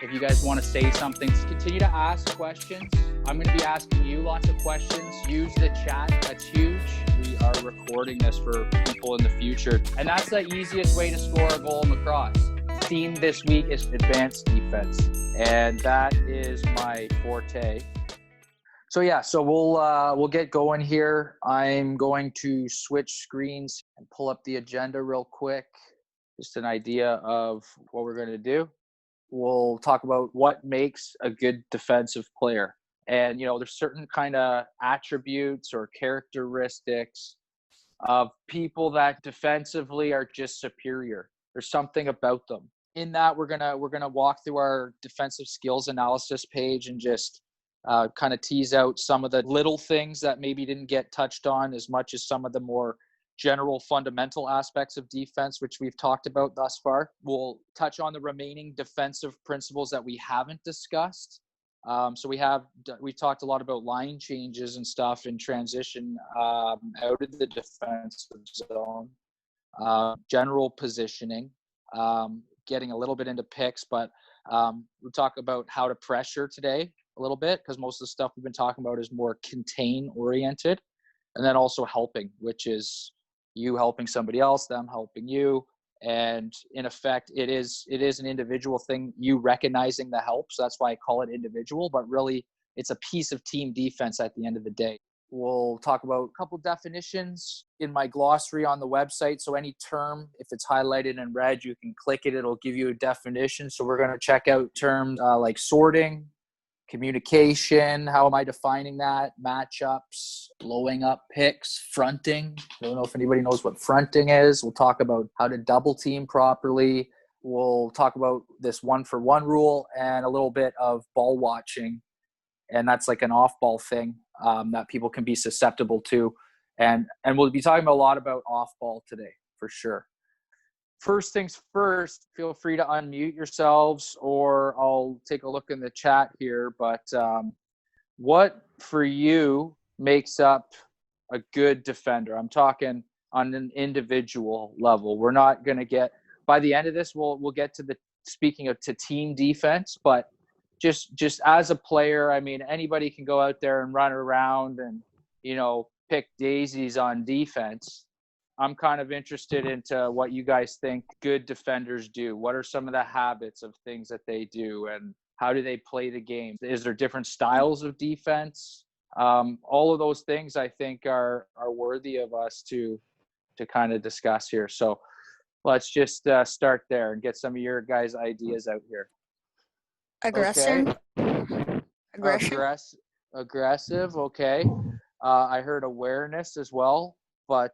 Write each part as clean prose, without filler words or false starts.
If you guys want to say something, continue to ask questions. I'm going to be asking you lots of questions. Use the chat. That's huge. We are recording this for people in the future. And that's the easiest way to score a goal in lacrosse. Theme this week is advanced defense. And that is my forte. So we'll get going here. I'm going to switch screens and pull up the agenda real quick. Just an idea of what we're going to do. We'll talk about what makes a good defensive player. And, there's certain kind of attributes or characteristics of people that defensively are just superior. There's something about them. In that, we're gonna walk through our defensive skills analysis page and just kind of tease out some of the little things that maybe didn't get touched on as much as some of the more general fundamental aspects of defense, which we've talked about thus far. We'll touch on the remaining defensive principles that we haven't discussed. So we've talked a lot about line changes and stuff in transition out of the defensive zone, general positioning, getting a little bit into picks, but we'll talk about how to pressure today a little bit, because most of the stuff we've been talking about is more contain oriented, and then also helping, which is you helping somebody else, them helping you. And in effect, it is an individual thing, you recognizing the help. So that's why I call it individual, but really it's a piece of team defense at the end of the day. We'll talk about a couple definitions in my glossary on the website. So any term, if it's highlighted in red, you can click it. It'll give you a definition. So we're going to check out terms like sorting, communication, how am I defining that? Matchups, blowing up picks, fronting. I don't know if anybody knows what fronting is. We'll talk about how to double team properly. We'll talk about this 1-for-1 rule and a little bit of ball watching. And that's like an off-ball thing that people can be susceptible to. And we'll be talking a lot about off-ball today, for sure. First things first, feel free to unmute yourselves, or I'll take a look in the chat here. But what for you makes up a good defender? I'm talking on an individual level. We're not going to get, by the end of this, we'll get to to team defense, but just as a player, I mean, anybody can go out there and run around and, pick daisies on defense. I'm kind of interested into what you guys think good defenders do. What are some of the habits of things that they do, and how do they play the game? Is there different styles of defense? All of those things I think are worthy of us to kind of discuss here. So let's just start there and get some of your guys' ideas out here. Aggression. Okay. Aggressive. Okay. I heard awareness as well. But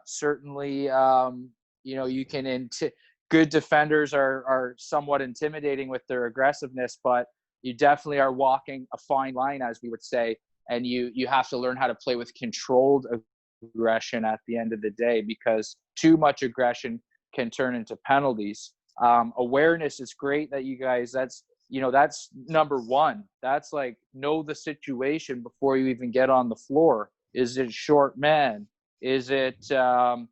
certainly, you can good defenders are somewhat intimidating with their aggressiveness, but you definitely are walking a fine line, as we would say, and you have to learn how to play with controlled aggression at the end of the day, because too much aggression can turn into penalties. Awareness is great that you guys, that's number one. That's like, know the situation before you even get on the floor. Is it short man? Is it how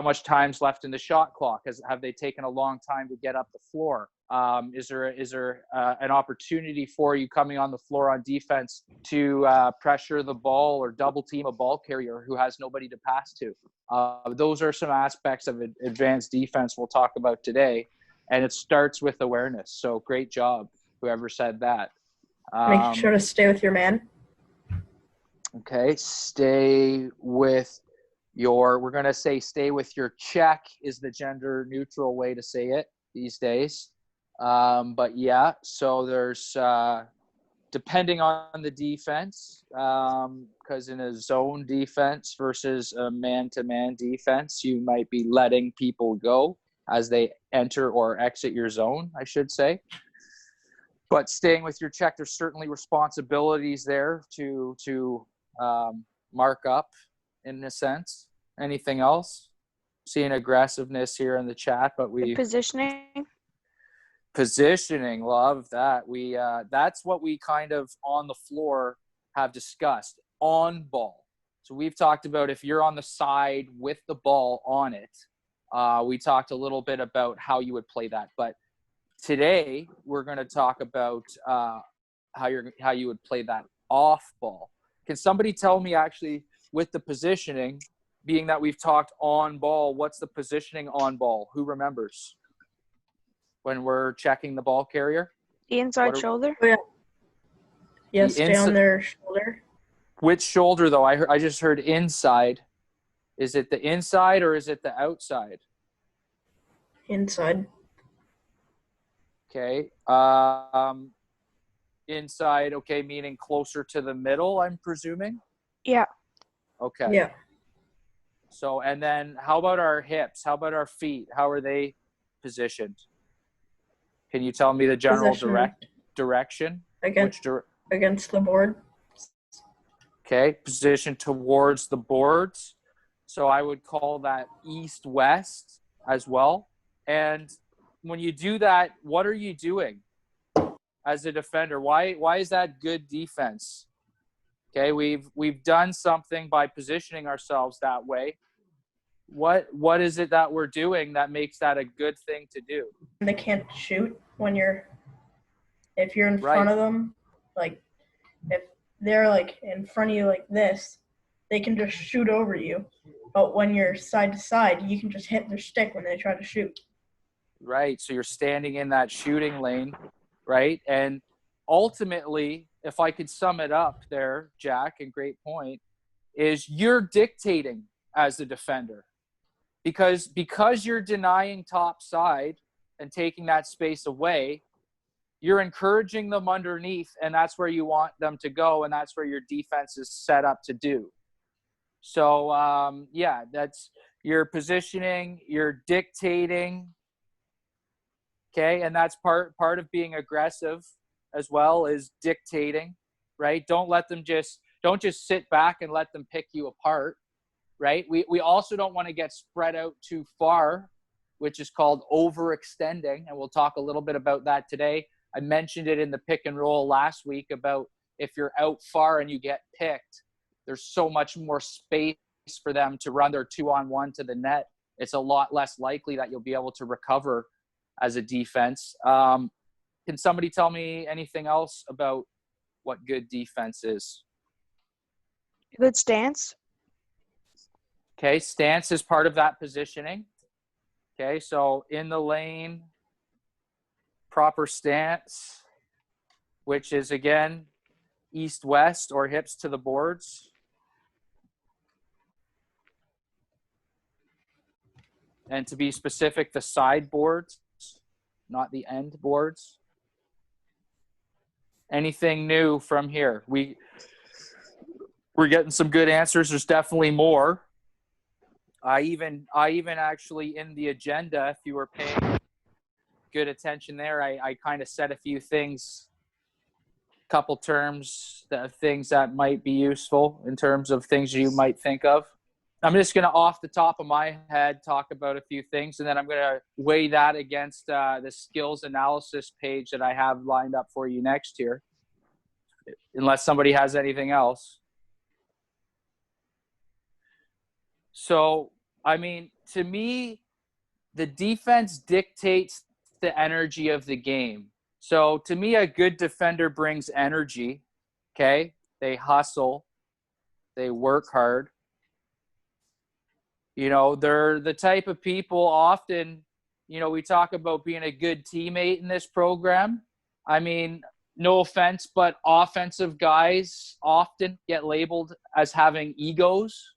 much time's left in the shot clock? Have they taken a long time to get up the floor? Is there an opportunity for you coming on the floor on defense to pressure the ball or double team a ball carrier who has nobody to pass to? Those are some aspects of advanced defense we'll talk about today, and it starts with awareness. So great job, whoever said that. Make sure to stay with your man. Okay, stay with we're going to say stay with your check is the gender neutral way to say it these days. But yeah, so there's, depending on the defense, because in a zone defense versus a man-to-man defense, you might be letting people go as they enter or exit your zone, I should say. But staying with your check, there's certainly responsibilities there to mark up in a sense. Anything else? Seeing aggressiveness here in the chat, but positioning, love that. That's what we kind of on the floor have discussed on ball. So we've talked about if you're on the side with the ball on it, we talked a little bit about how you would play that, but today we're going to talk about how you would play that off ball. Can somebody tell me actually with the positioning, being that we've talked on ball, what's the positioning on ball? Who remembers when we're checking the ball carrier? The inside shoulder? Oh, yeah. Yeah, stay on their shoulder. Which shoulder, though? I just heard inside. Is it the inside or is it the outside? Inside. Okay. Inside, okay, meaning closer to the middle, I'm presuming? Yeah. Okay. Yeah. So, and then how about our hips? How about our feet? How are they positioned? Can you tell me the general direction? Against the board. Okay, position towards the boards. So I would call that east-west as well. And when you do that, what are you doing as a defender? Why is that good defense? Okay, we've done something by positioning ourselves that way. What is it that we're doing that makes that a good thing to do? They can't shoot if you're in front of them, like if they're like in front of you like this, they can just shoot over you. But when you're side to side, you can just hit their stick when they try to shoot. Right. So you're standing in that shooting lane, right? And ultimately, if I could sum it up there, Jack, and great point, is you're dictating as a defender. Because you're denying top side and taking that space away, you're encouraging them underneath, and that's where you want them to go, and that's where your defense is set up to do. So, that's your positioning, you're dictating, okay? And that's part of being aggressive as well, is dictating, right? Don't just sit back and let them pick you apart, right? We also don't want to get spread out too far, which is called overextending, and we'll talk a little bit about that today. I mentioned it in the pick and roll last week about if you're out far and you get picked, there's so much more space for them to run their 2-on-1 to the net. It's a lot less likely that you'll be able to recover as a defense. Can somebody tell me anything else about what good defense is? Good stance. Okay, stance is part of that positioning. Okay, so in the lane, proper stance, which is, again, east-west or hips to the boards. And to be specific, the side boards, not the end boards. Anything new from here? We're getting some good answers. There's definitely more. I even actually in the agenda, if you were paying good attention there, I kind of said a few things, couple terms, things that might be useful in terms of things you might think of. I'm just going to, off the top of my head, talk about a few things, and then I'm going to weigh that against the skills analysis page that I have lined up for you next year, unless somebody has anything else. So, I mean, to me, the defense dictates the energy of the game. So, to me, a good defender brings energy, okay? They hustle. They work hard. You know, they're the type of people often, you know, we talk about being a good teammate in this program. I mean, no offense, but offensive guys often get labeled as having egos,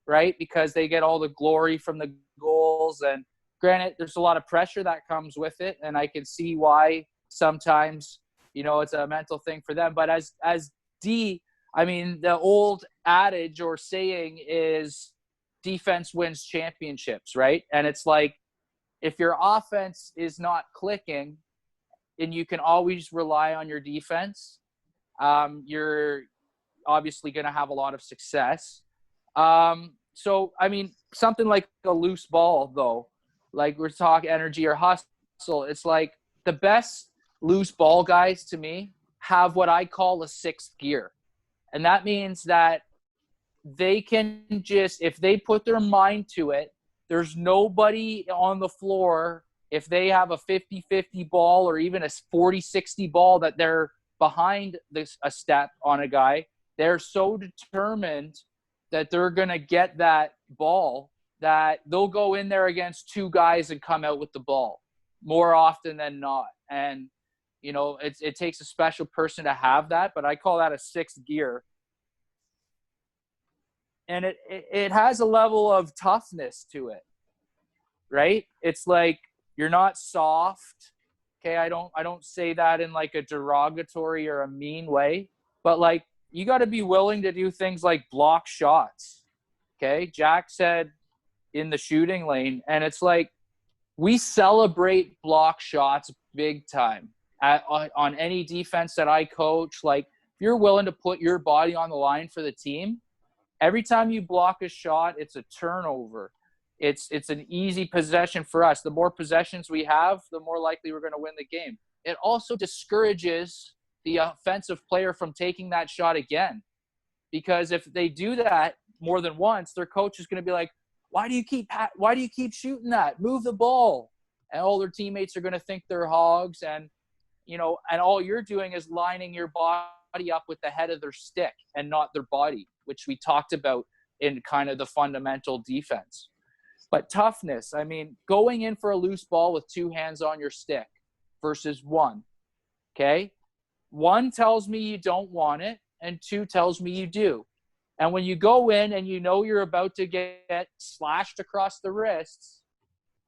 right? Because they get all the glory from the goals. And granted, there's a lot of pressure that comes with it. And I can see why sometimes, you know, it's a mental thing for them. But as D, I mean, the old adage or saying is defense wins championships, right? And it's like, if your offense is not clicking and you can always rely on your defense, you're obviously going to have a lot of success. So, I mean, something like a loose ball, though, like we're talking energy or hustle, it's like the best loose ball guys to me have what I call a sixth gear. And that means that they can just, if they put their mind to it, there's nobody on the floor if they have a 50-50 ball or even a 40-60 ball that they're behind a step on a guy, they're so determined that they're going to get that ball that they'll go in there against two guys and come out with the ball more often than not. And, it takes a special person to have that, but I call that a sixth gear. And it has a level of toughness to it, right? It's like you're not soft. Okay, I don't say that in like a derogatory or a mean way, but like you got to be willing to do things like block shots. Okay, Jack said in the shooting lane, and it's like we celebrate block shots big time on any defense that I coach. Like if you're willing to put your body on the line for the team, every time you block a shot, it's a turnover. It's an easy possession for us. The more possessions we have, the more likely we're going to win the game. It also discourages the offensive player from taking that shot again, because if they do that more than once, their coach is going to be like, why do you keep shooting that? Move the ball. And all their teammates are going to think they're hogs, and all you're doing is lining your body up with the head of their stick and not their body, which we talked about in kind of the fundamental defense. But toughness, I mean, going in for a loose ball with two hands on your stick versus one, okay? One tells me you don't want it, and two tells me you do. And when you go in and you're about to get slashed across the wrists,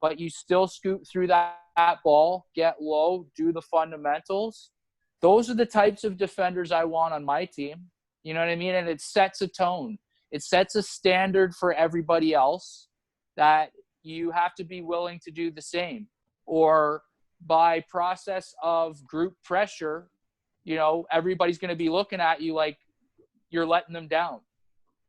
but you still scoot through that ball, get low, do the fundamentals, those are the types of defenders I want on my team. You know what I mean? And it sets a tone. It sets a standard for everybody else that you have to be willing to do the same. Or by process of group pressure, everybody's going to be looking at you like you're letting them down.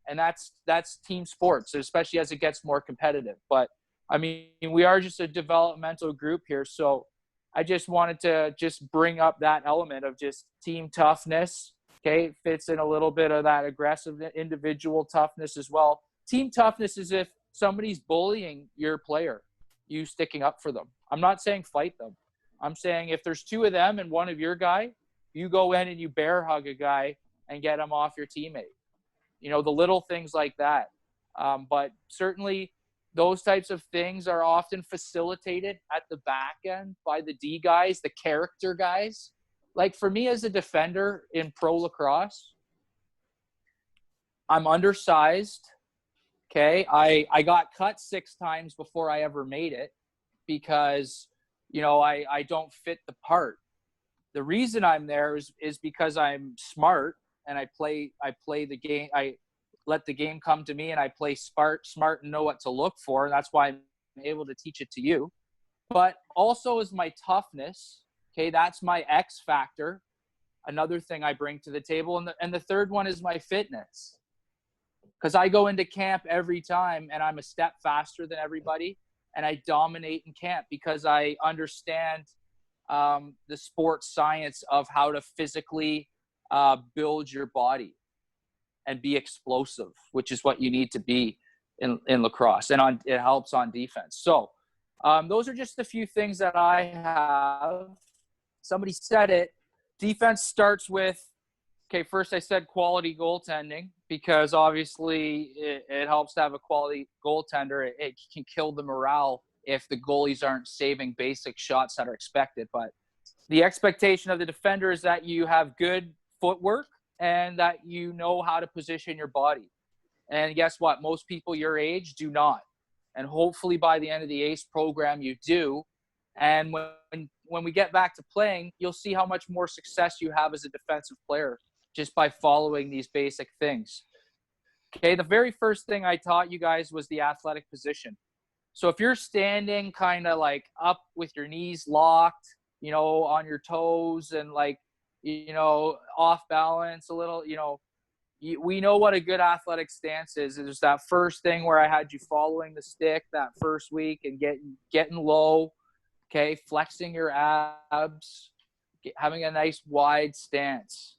And that's team sports, especially as it gets more competitive. But, I mean, we are just a developmental group here. So I just wanted to just bring up that element of just team toughness. Okay, it fits in a little bit of that aggressive individual toughness as well. Team toughness is if somebody's bullying your player, you sticking up for them. I'm not saying fight them. I'm saying if there's two of them and one of your guy, you go in and you bear hug a guy and get him off your teammate. The little things like that. But certainly those types of things are often facilitated at the back end by the D guys, the character guys. Like for me as a defender in pro lacrosse, I'm undersized. Okay. I got cut 6 times before I ever made it because, I don't fit the part. The reason I'm there is because I'm smart and I play the game. I let the game come to me and I play smart and know what to look for. And that's why I'm able to teach it to you. But also is my toughness. Okay. That's my X factor. Another thing I bring to the table. And the third one is my fitness. Because I go into camp every time and I'm a step faster than everybody and I dominate in camp because I understand the sports science of how to physically build your body and be explosive, which is what you need to be in lacrosse. And it helps on defense. So those are just a few things that I have. Somebody said it. Defense starts with, okay, first I said quality goaltending because obviously it helps to have a quality goaltender. It can kill the morale if the goalies aren't saving basic shots that are expected. But the expectation of the defender is that you have good footwork and that you know how to position your body. And guess what? Most people your age do not. And hopefully by the end of the ACE program, you do. And when we get back to playing, you'll see how much more success you have as a defensive player just by following these basic things. Okay, the very first thing I taught you guys was the athletic position. So if you're standing kind of like up with your knees locked, on your toes and like, off balance a little, we know what a good athletic stance is. There's that first thing where I had you following the stick that first week and getting low, okay, flexing your abs, having a nice wide stance.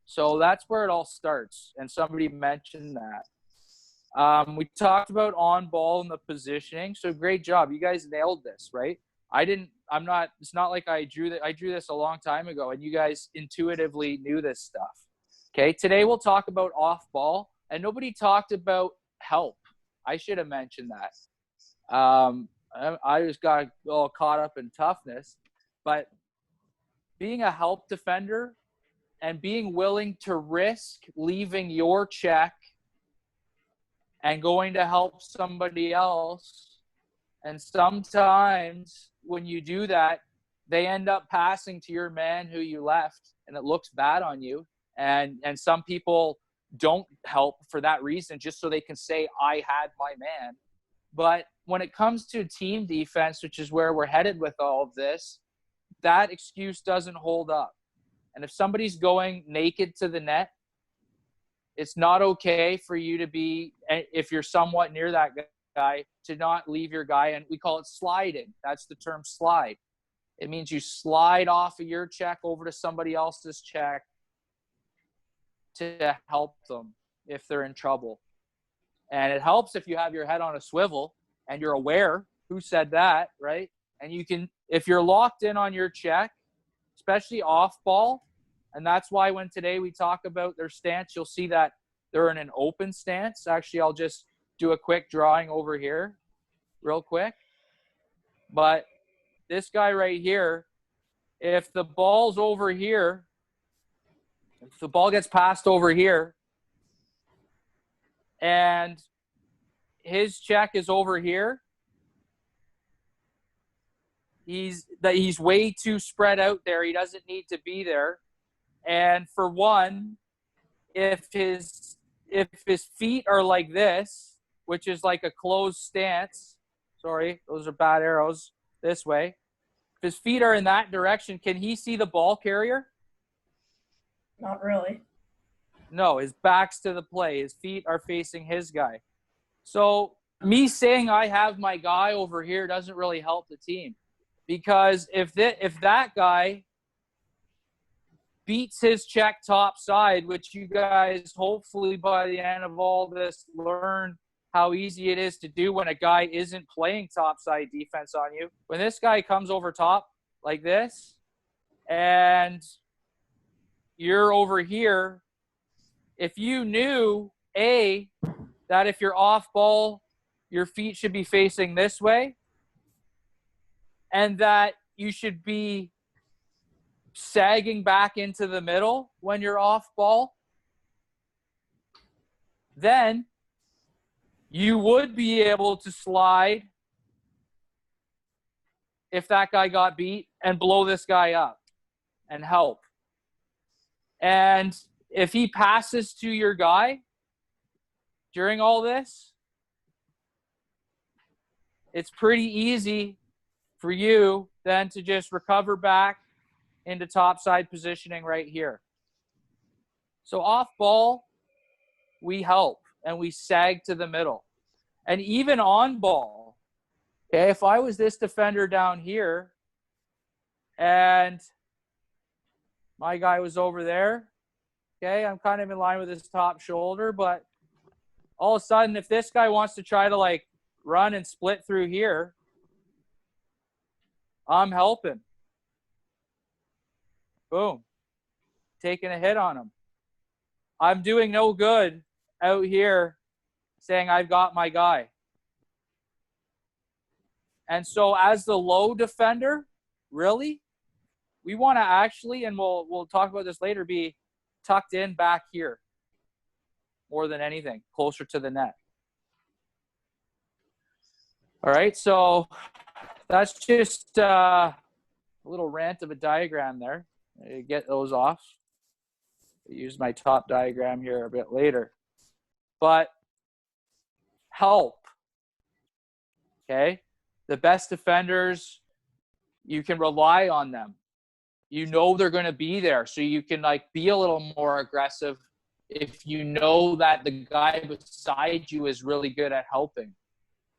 So that's where it all starts. And somebody mentioned that. We talked about on ball and the positioning. So great job. You guys nailed this, right? it's not like I drew this a long time ago and you guys intuitively knew this stuff. Okay. Today we'll talk about off ball, and nobody talked about help. I should have mentioned that. I just got all caught up in toughness, but being a help defender and being willing to risk leaving your check and going to help somebody else. And sometimes when you do that, they end up passing to your man who you left, and it looks bad on you. And some people don't help for that reason, just so they can say, I had my man. But when it comes to team defense, which is where we're headed with all of this, that excuse doesn't hold up. And if somebody's going naked to the net, it's not okay for you to be, if you're somewhat near that guy, to not leave your guy. And we call it sliding. That's the term slide. It means you slide off of your check over to somebody else's check to help them if they're in trouble. And it helps if you have your head on a swivel and you're aware who said that, right? And you can, if you're locked in on your check, especially off ball, and that's why when today we talk about their stance, you'll see that they're in an open stance. Actually, I'll just do a quick drawing over here real quick. But this guy right here, if the ball's over here, if the ball gets passed over here and his check is over here, he's way too spread out there. He doesn't need to be there. And for one, if his feet are like this, which is like a closed stance, sorry, those are bad arrows, this way. If his feet are in that direction, can he see the ball carrier? Not really. No, his back's to the play. His feet are facing his guy. So me saying I have my guy over here doesn't really help the team, because if that guy beats his check top side, which you guys hopefully by the end of all this learn how easy it is to do when a guy isn't playing top side defense on you. When this guy comes over top like this and you're over here, if you knew that if you're off ball, your feet should be facing this way, and that you should be sagging back into the middle when you're off ball, then you would be able to slide if that guy got beat and blow this guy up and help. And if he passes to your guy during all this, it's pretty easy for you then to just recover back into topside positioning right here. So off ball, we help and we sag to the middle. And even on ball, okay, if I was this defender down here and my guy was over there, okay, I'm kind of in line with his top shoulder, but all of a sudden, if this guy wants to try to like run and split through here, I'm helping. Boom. Taking a hit on him. I'm doing no good out here saying I've got my guy. And so as the low defender, really, we want to actually, and we'll talk about this later, be tucked in back here more than anything, closer to the net. All right, so that's just a little rant of a diagram there. Get those off. I'll use my top diagram here a bit later. But help, okay? The best defenders, you can rely on them. You know they're going to be there, so you can like be a little more aggressive if you know that the guy beside you is really good at helping,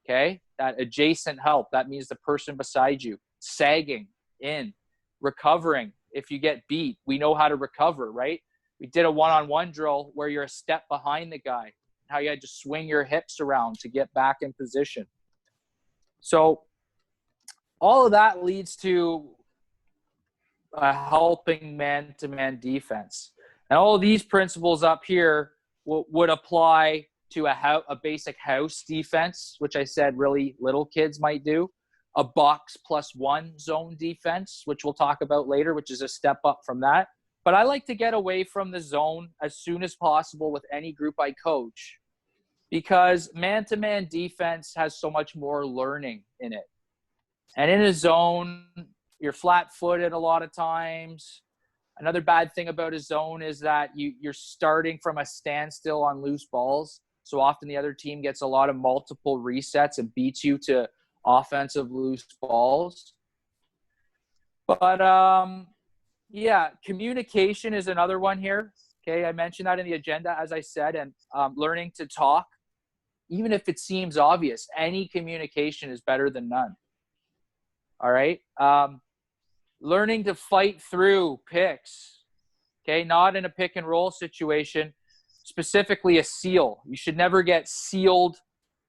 okay? That adjacent help, that means the person beside you, sagging in, recovering. If you get beat, we know how to recover, right? We did a one-on-one drill where you're a step behind the guy, how you had to swing your hips around to get back in position. So all of that leads to a helping man-to-man defense. And all of these principles up here would apply to a basic house defense, which I said really little kids might do. A box +1 zone defense, which we'll talk about later, which is a step up from that. But I like to get away from the zone as soon as possible with any group I coach, because man-to-man defense has so much more learning in it. And in a zone, you're flat-footed a lot of times. Another bad thing about a zone is that you're starting from a standstill on loose balls. So often the other team gets a lot of multiple resets and beats you to offensive loose balls. But, yeah, communication is another one here. Okay, I mentioned that in the agenda, as I said, and learning to talk. Even if it seems obvious, any communication is better than none. All right? Learning to fight through picks, okay? Not in a pick and roll situation, specifically a seal. You should never get sealed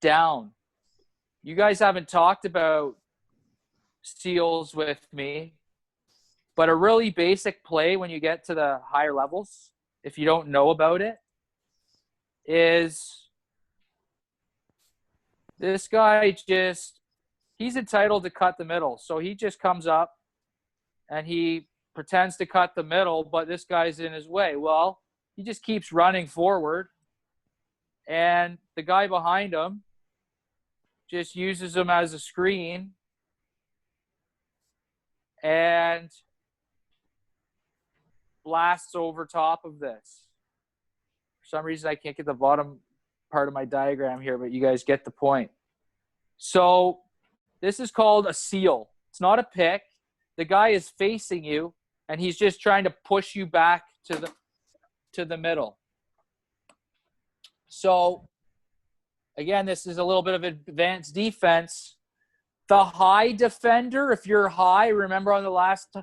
down. You guys haven't talked about seals with me, but a really basic play when you get to the higher levels, if you don't know about it, is this guy he's entitled to cut the middle. So he just comes up and he pretends to cut the middle, but this guy's in his way. Well, he just keeps running forward, and the guy behind him just uses him as a screen and blasts over top of this. For some reason, I can't get the bottom part of my diagram here, but you guys get the point. So this is called a seal. It's not a pick. The guy is facing you, and he's just trying to push you back to the middle. So, again, this is a little bit of advanced defense. The high defender, if you're high, remember on the last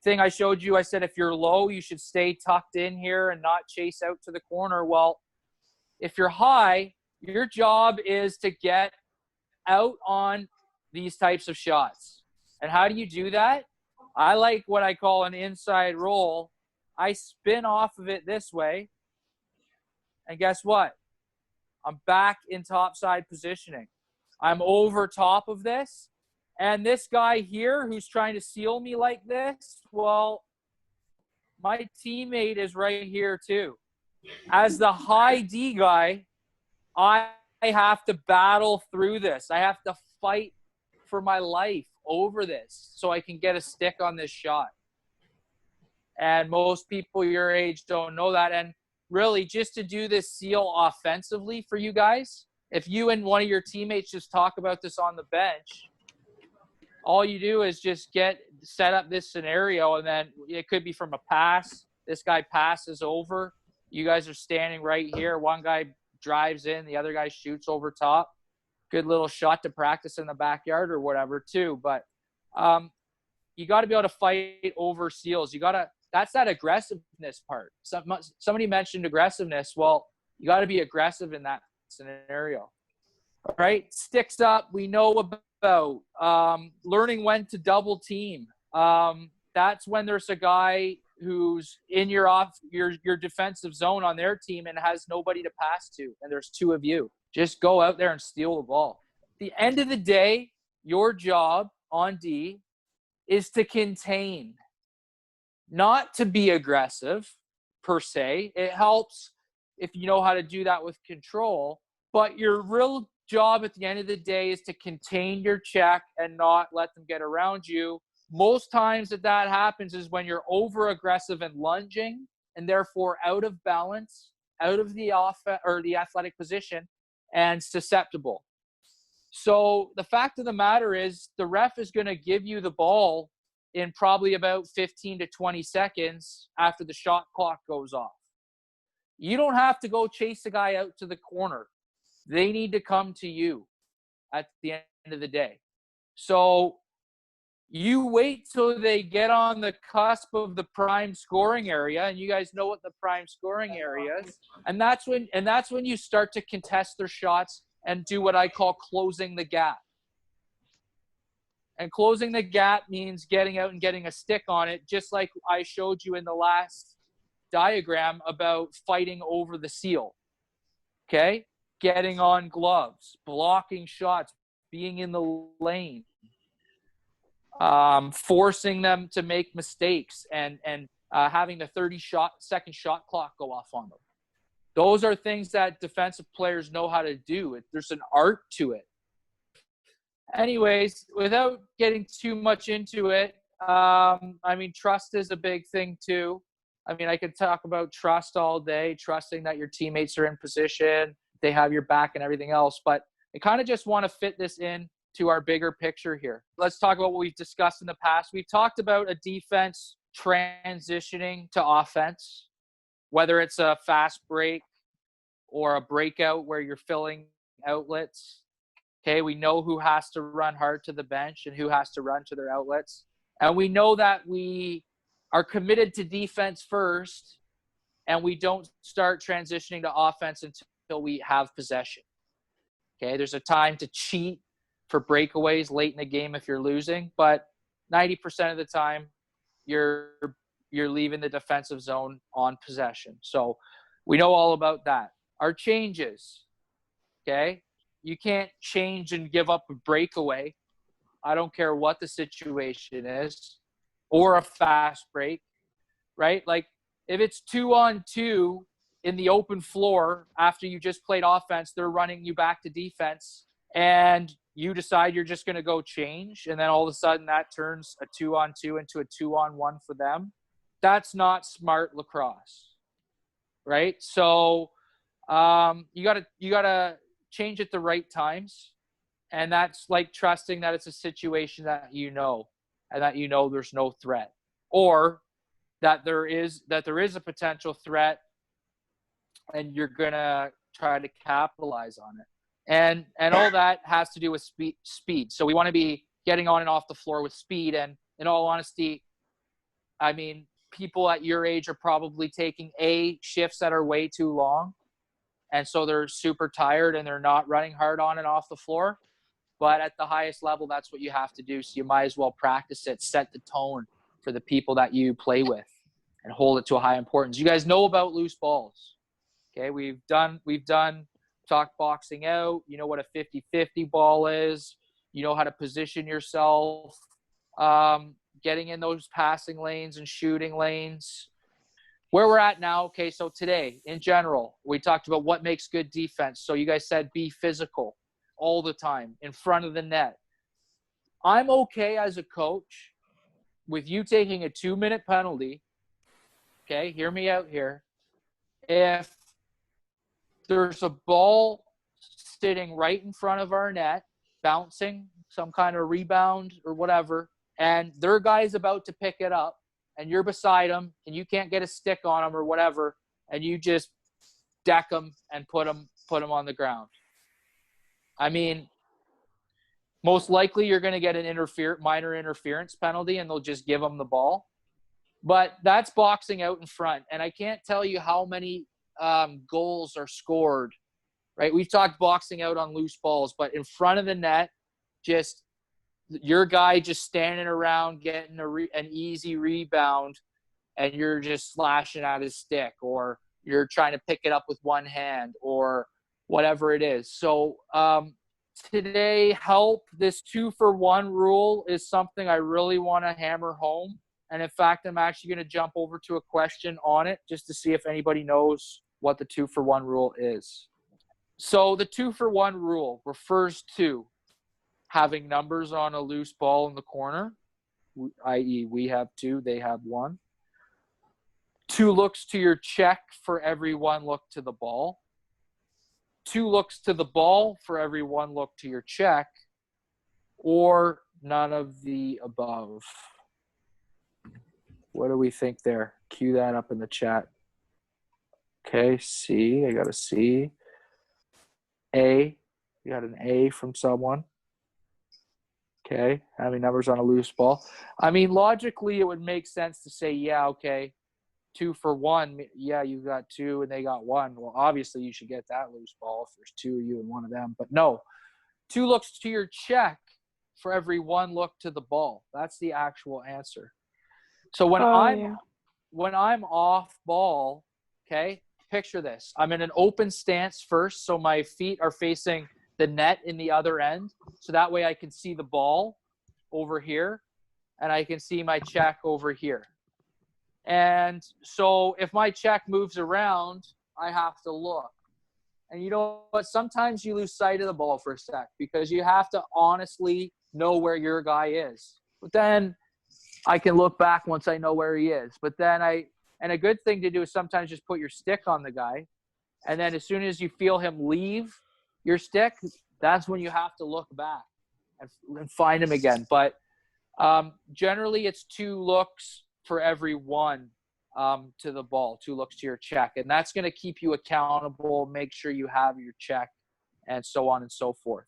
thing I showed you, I said if you're low, you should stay tucked in here and not chase out to the corner. Well, if you're high, your job is to get out on these types of shots. And how do you do that? I like what I call an inside roll. I spin off of it this way. And guess what? I'm back in topside positioning. I'm over top of this. And this guy here who's trying to seal me like this, well, my teammate is right here too. As the high D guy, I have to battle through this. I have to fight for my life over this so I can get a stick on this shot. And most people your age don't know that. And really, just to do this seal offensively for you guys, if you and one of your teammates just talk about this on the bench, all you do is just set up this scenario, and then it could be from a pass. This guy passes over. You guys are standing right here. One guy drives in, the other guy shoots over top. Good little shot to practice in the backyard or whatever too. But you got to be able to fight over seals. That's that aggressiveness part. Somebody mentioned aggressiveness. Well, you got to be aggressive in that scenario. All right, sticks up. We know about learning when to double team. That's when there's a guy who's in your defensive zone on their team and has nobody to pass to, and there's two of you. Just go out there and steal the ball. At the end of the day, your job on D is to contain, not to be aggressive per se. It helps if you know how to do that with control, but your real job at the end of the day is to contain your check and not let them get around you. Most times that happens is when you're over aggressive and lunging and therefore out of balance, out of the athletic position, and susceptible. So the fact of the matter is the ref is going to give you the ball in probably about 15 to 20 seconds after the shot clock goes off. You don't have to go chase the guy out to the corner. They need to come to you at the end of the day. So you wait till they get on the cusp of the prime scoring area, and you guys know what the prime scoring area is. And that's when you start to contest their shots and do what I call closing the gap. And closing the gap means getting out and getting a stick on it, just like I showed you in the last diagram about fighting over the seal. Okay? Getting on gloves, blocking shots, being in the lane, forcing them to make mistakes, and having the 30-second shot clock go off on them. Those are things that defensive players know how to do. There's an art to it. Anyways, without getting too much into it, I mean, trust is a big thing too. I mean, I could talk about trust all day, trusting that your teammates are in position, they have your back and everything else. But I kind of just want to fit this in to our bigger picture here. Let's talk about what we've discussed in the past. We've talked about a defense transitioning to offense, whether it's a fast break or a breakout where you're filling outlets. Okay, we know who has to run hard to the bench and who has to run to their outlets. And we know that we are committed to defense first, and we don't start transitioning to offense until we have possession. Okay, there's a time to cheat for breakaways late in the game if you're losing, but 90% of the time you're leaving the defensive zone on possession. So we know all about that. Our changes, okay? You can't change and give up a breakaway. I don't care what the situation is, or a fast break, right? Like if it's 2-on-2 in the open floor after you just played offense, they're running you back to defense, and you decide you're just going to go change, and then all of a sudden that turns a 2-on-2 into a 2-on-1 for them. That's not smart lacrosse, right? So you gotta change at the right times, and that's like trusting that it's a situation that you know, and that you know there's no threat, or that there is a potential threat, and you're gonna try to capitalize on it. And all that has to do with speed. So we want to be getting on and off the floor with speed. And in all honesty, I mean, people at your age are probably taking shifts that are way too long, and so they're super tired and they're not running hard on and off the floor. But at the highest level, that's what you have to do. So you might as well practice it, set the tone for the people that you play with, and hold it to a high importance. You guys know about loose balls. Okay, we've talked boxing out. You know what a 50-50 ball is. You know how to position yourself, getting in those passing lanes and shooting lanes. Where we're at now, okay, so today, in general, we talked about what makes good defense. So you guys said be physical all the time, in front of the net. I'm okay as a coach with you taking a 2-minute penalty, okay, hear me out here, if there's a ball sitting right in front of our net, bouncing, some kind of rebound or whatever, and their guy's about to pick it up, and you're beside them, and you can't get a stick on them or whatever, and you just deck them and put them on the ground. I mean, most likely you're going to get an minor interference penalty, and they'll just give them the ball. But that's boxing out in front, and I can't tell you how many goals are scored, right? We've talked boxing out on loose balls, but in front of the net, just your guy just standing around getting an easy rebound, and you're just slashing at his stick, or you're trying to pick it up with one hand, or whatever it is. So today, this 2-for-1 rule is something I really want to hammer home. And in fact, I'm actually going to jump over to a question on it just to see if anybody knows what the 2-for-1 rule is. So the 2-for-1 rule refers to having numbers on a loose ball in the corner, i.e. we have 2, they have 1. 2 looks to your check for every 1 look to the ball. 2 looks to the ball for every 1 look to your check, or none of the above. What do we think there? Cue that up in the chat. Okay, C. I got a C. A. You got an A from someone. Okay, having numbers on a loose ball. I mean, logically, it would make sense to say, yeah, okay, 2-for-1. Yeah, you got 2 and they got 1. Well, obviously, you should get that loose ball if there's 2 of you and 1 of them. But no, 2 looks to your check for every one look to the ball. That's the actual answer. So when yeah. when I'm off ball, okay, picture this. I'm in an open stance first, so my feet are facing the net in the other end. So that way I can see the ball over here and I can see my check over here. And so if my check moves around, I have to look. And you know what? Sometimes you lose sight of the ball for a sec because you have to honestly know where your guy is. But then I can look back once I know where he is. But then and a good thing to do is sometimes just put your stick on the guy. And then as soon as you feel him leave your stick, that's when you have to look back and find him again. But generally it's 2 looks for every one to the ball, 2 looks to your check. And that's going to keep you accountable, make sure you have your check, and so on and so forth.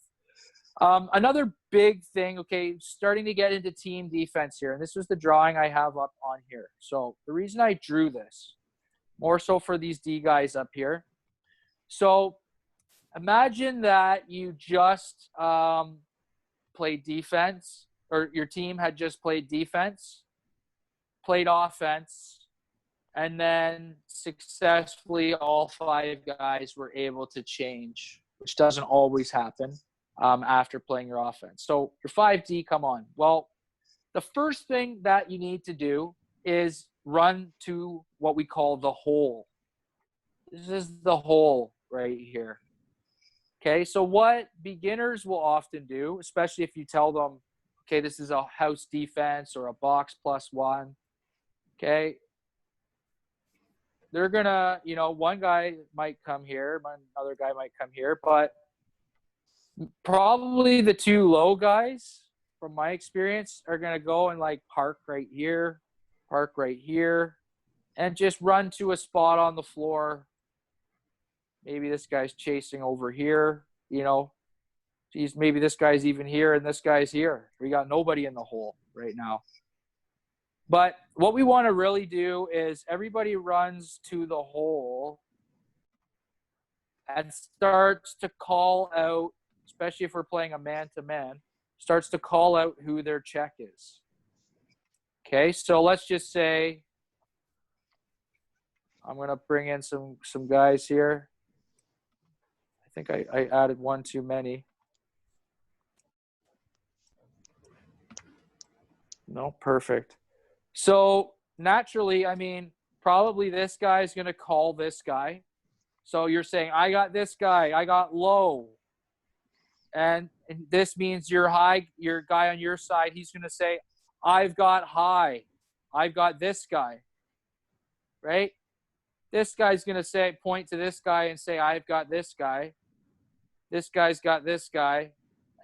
Another big thing, okay, starting to get into team defense here. And this was the drawing I have up on here. So the reason I drew this, more so for these D guys up here. So imagine that you just played defense, or your team had just played defense, played offense, and then successfully all 5 guys were able to change, which doesn't always happen after playing your offense. So your 5D come on. Well, the first thing that you need to do is run to what we call the hole. This is the hole right here. Okay, so what beginners will often do, especially if you tell them, okay, this is a house defense or a box +1, okay, they're going to, one guy might come here, another guy might come here, but probably the 2 low guys, from my experience, are going to go and park right here, and just run to a spot on the floor. Maybe this guy's chasing over here, maybe this guy's even here and this guy's here. We got nobody in the hole right now. But what we want to really do is everybody runs to the hole and starts to call out, especially if we're playing a man-to-man, starts to call out who their check is. Okay, so let's just say I'm going to bring in some guys here. I think I added one too many. No, perfect. So naturally, probably this guy's going to call this guy. So you're saying, I got this guy, I got low. And this means your guy on your side, he's going to say, I've got high. I've got this guy. Right? This guy's going to point to this guy and say, I've got this guy. This guy's got this guy.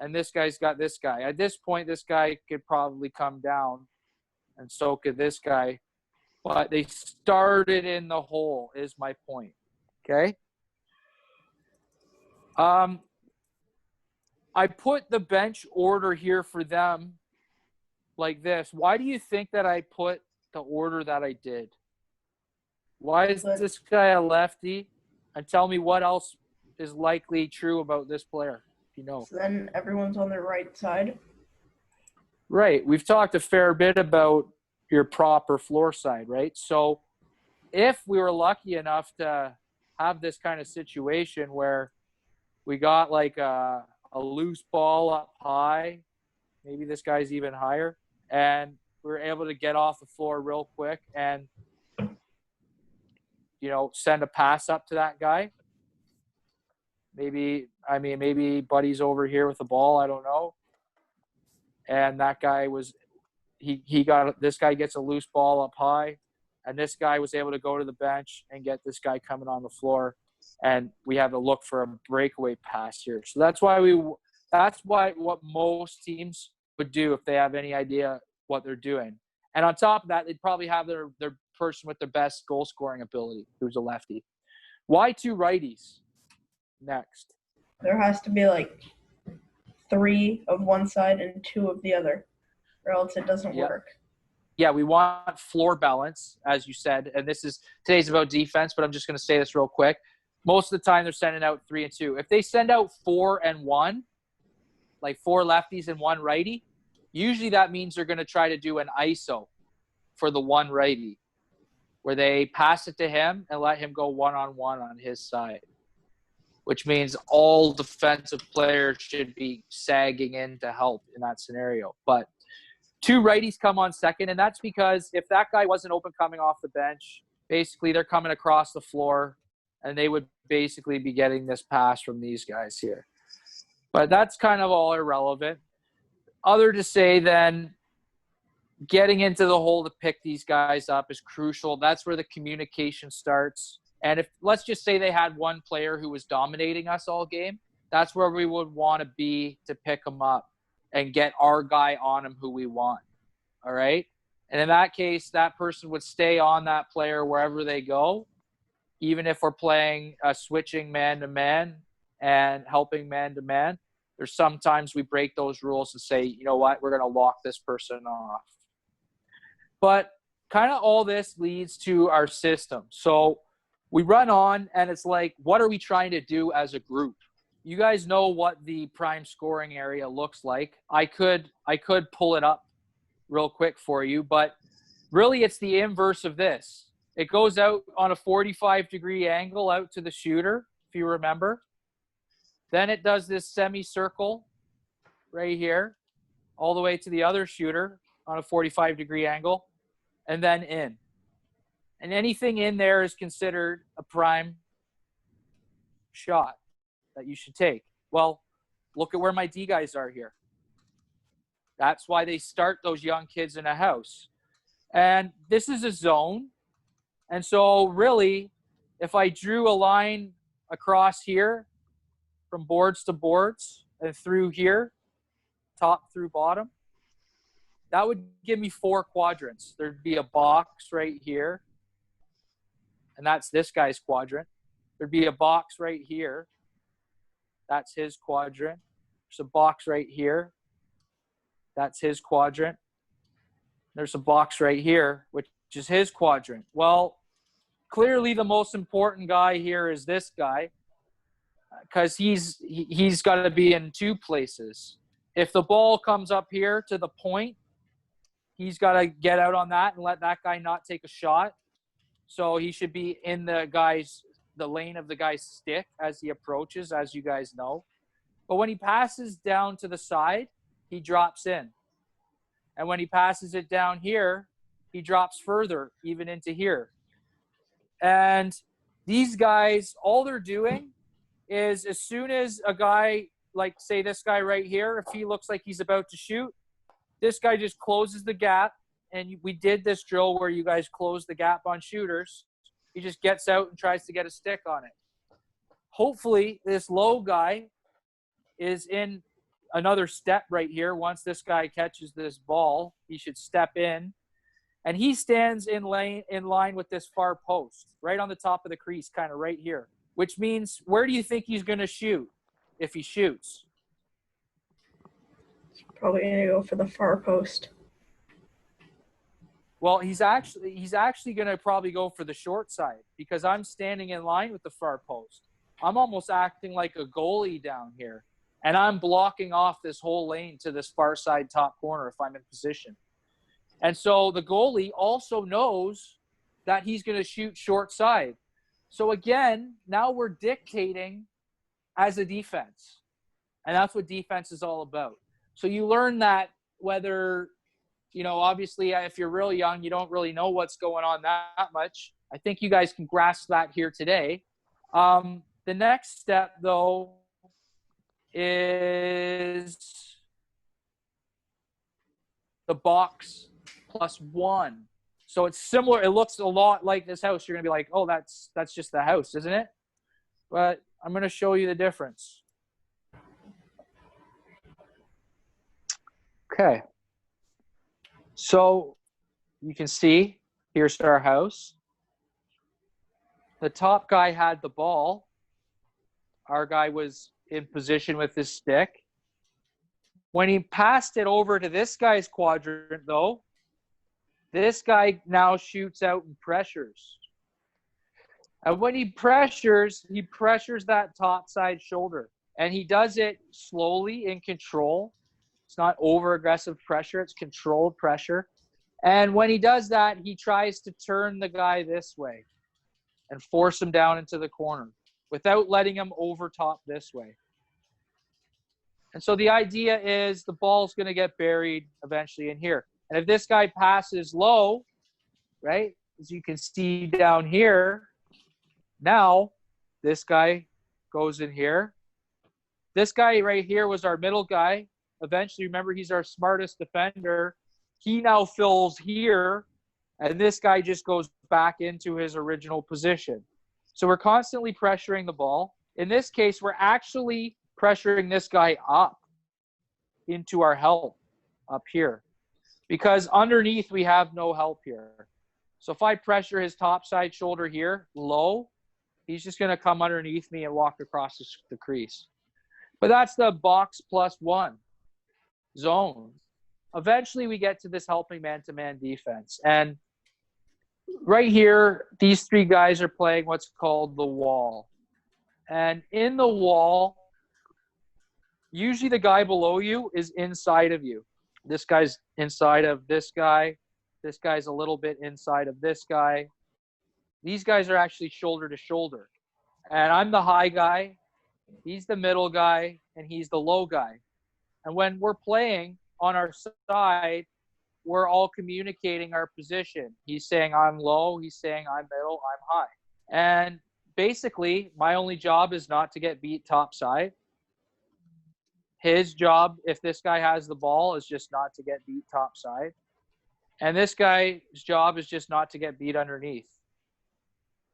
And this guy's got this guy. At this point, this guy could probably come down, and so could this guy. But they started in the hole is my point. Okay? I put the bench order here for them like this. Why do you think that I put the order that I did? Why is this guy a lefty? And tell me what else is likely true about this player, if you know. So then everyone's on their right side? Right. We've talked a fair bit about your proper floor side, right? So if we were lucky enough to have this kind of situation where we got a loose ball up high, maybe this guy's even higher, and we were able to get off the floor real quick and, send a pass up to that guy. Maybe Buddy's over here with the ball. I don't know. And that guy this guy gets a loose ball up high, and this guy was able to go to the bench and get this guy coming on the floor. And we have to look for a breakaway pass here. So that's why what most teams would do if they have any idea what they're doing. And on top of that, they'd probably have their person with the best goal scoring ability, who's a lefty. Why 2 righties? Next. There has to be 3 of one side and 2 of the other, or else it doesn't work. Yeah, we want floor balance, as you said, and today's about defense, but I'm just going to say this real quick. Most of the time they're sending out 3 and 2. If they send out 4 and 1, like 4 lefties and 1 righty, usually that means they're going to try to do an ISO for the 1 righty, where they pass it to him and let him go one-on-one on his side, which means all defensive players should be sagging in to help in that scenario. But 2 righties come on second, and that's because if that guy wasn't open coming off the bench, basically they're coming across the floor, and they would basically be getting this pass from these guys here. But that's kind of all irrelevant. Other to say then, getting into the hole to pick these guys up is crucial. That's where the communication starts. And if, let's just say they had one player who was dominating us all game, that's where we would want to be to pick them up and get our guy on him who we want. All right? And in that case, that person would stay on that player wherever they go, even if we're playing switching man-to-man and helping man-to-man. There's sometimes we break those rules and say, you know what, we're going to lock this person off. But kind of all this leads to our system. So we run on, and it's like, what are we trying to do as a group? You guys know what the prime scoring area looks like. I could pull it up real quick for you, but really it's the inverse of this. It goes out on a 45-degree angle out to the shooter, if you remember. Then it does this semicircle right here, all the way to the other shooter on a 45-degree angle, and then in. And anything in there is considered a prime shot that you should take. Well, look at where my D guys are here. That's why they start those young kids in a house. And this is a zone. And so really, if I drew a line across here from boards to boards and through here, top through bottom, that would give me 4 quadrants. There'd be a box right here, and that's this guy's quadrant. There'd be a box right here. That's his quadrant. There's a box right here. That's his quadrant. There's a box right here, which is his quadrant. Well, clearly the most important guy here is this guy, because he's got to be in 2 places. If the ball comes up here to the point, he's got to get out on that and let that guy not take a shot. So he should be in the lane of the guy's stick as he approaches, as you guys know. But when he passes down to the side, he drops in. And when he passes it down here, he drops further, even into here. And these guys, all they're doing is, as soon as a guy, like say this guy right here, if he looks like he's about to shoot, this guy just closes the gap. And we did this drill where you guys close the gap on shooters. He just gets out and tries to get a stick on it. Hopefully, this low guy is in another step right here. Once this guy catches this ball, he should step in. And he stands in line with this far post, right on the top of the crease, kind of right here. Which means, where do you think he's going to shoot if he shoots? Probably going to go for the far post. Well, he's actually going to probably go for the short side, because I'm standing in line with the far post. I'm almost acting like a goalie down here, and I'm blocking off this whole lane to this far side top corner if I'm in position. And so the goalie also knows that he's going to shoot short side. So again, now we're dictating as a defense, and that's what defense is all about. So you learn that whether – obviously, if you're real young, you don't really know what's going on that much. I think you guys can grasp that here today. The next step, though, is the box +1. So it's similar. It looks a lot like this house. You're going to be like, oh, that's just the house, isn't it? But I'm going to show you the difference. Okay. So you can see, here's our house. The top guy had the ball. Our guy was in position with his stick. When he passed it over to this guy's quadrant, though, this guy now shoots out and pressures. And when he pressures that top side shoulder. And he does it slowly in control. It's not over aggressive pressure. It's controlled pressure. And when he does that, he tries to turn the guy this way and force him down into the corner without letting him over top this way. And so the idea is the ball's going to get buried eventually in here. And if this guy passes low, right, as you can see down here, now this guy goes in here. This guy right here was our middle guy. Eventually, remember, he's our smartest defender. He now fills here, and this guy just goes back into his original position. So we're constantly pressuring the ball. In this case, we're actually pressuring this guy up into our help up here, because underneath we have no help here. So if I pressure his top side shoulder here low, he's just going to come underneath me and walk across the crease. But that's the box plus one zone. Eventually we get to this helping man-to-man defense. And right here, these three guys are playing what's called the wall. And in the wall, usually the guy below you is inside of you. This guy's inside of this guy. This guy's a little bit inside of this guy. These guys are actually shoulder to shoulder. And I'm the high guy. He's the middle guy. And he's the low guy. And when we're playing on our side, we're all communicating our position. He's saying I'm low. He's saying I'm middle. I'm high. And basically, my only job is not to get beat top side. His job, if this guy has the ball, is just not to get beat top side. And this guy's job is just not to get beat underneath.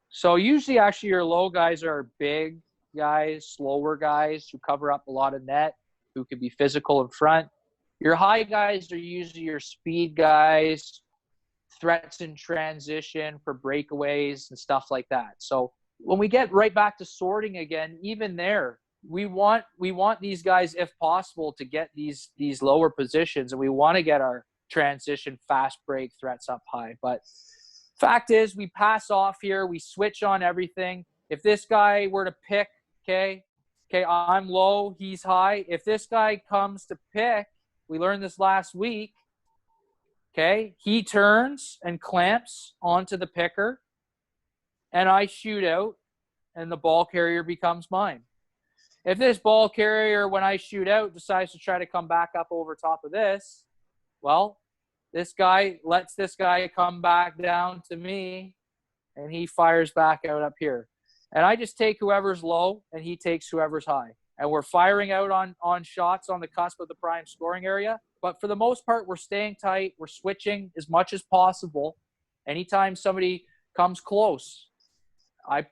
So usually, actually, your low guys are big guys, slower guys who cover up a lot of net, who can be physical in front. Your high guys are usually your speed guys, threats in transition for breakaways and stuff like that. So when we get right back to sorting again, even there, we want these guys, if possible, to get these lower positions, and we want to get our transition fast break threats up high. But fact is, we pass off here, we switch on everything. If this guy were to pick, okay, I'm low, he's high. If this guy comes to pick, we learned this last week, okay, he turns and clamps onto the picker, and I shoot out, and the ball carrier becomes mine. If this ball carrier, when I shoot out, decides to try to come back up over top of this, well, this guy lets this guy come back down to me, and he fires back out up here. And I just take whoever's low, and he takes whoever's high. And we're firing out on shots on the cusp of the prime scoring area. But for the most part, we're staying tight. We're switching as much as possible. Anytime somebody comes close, I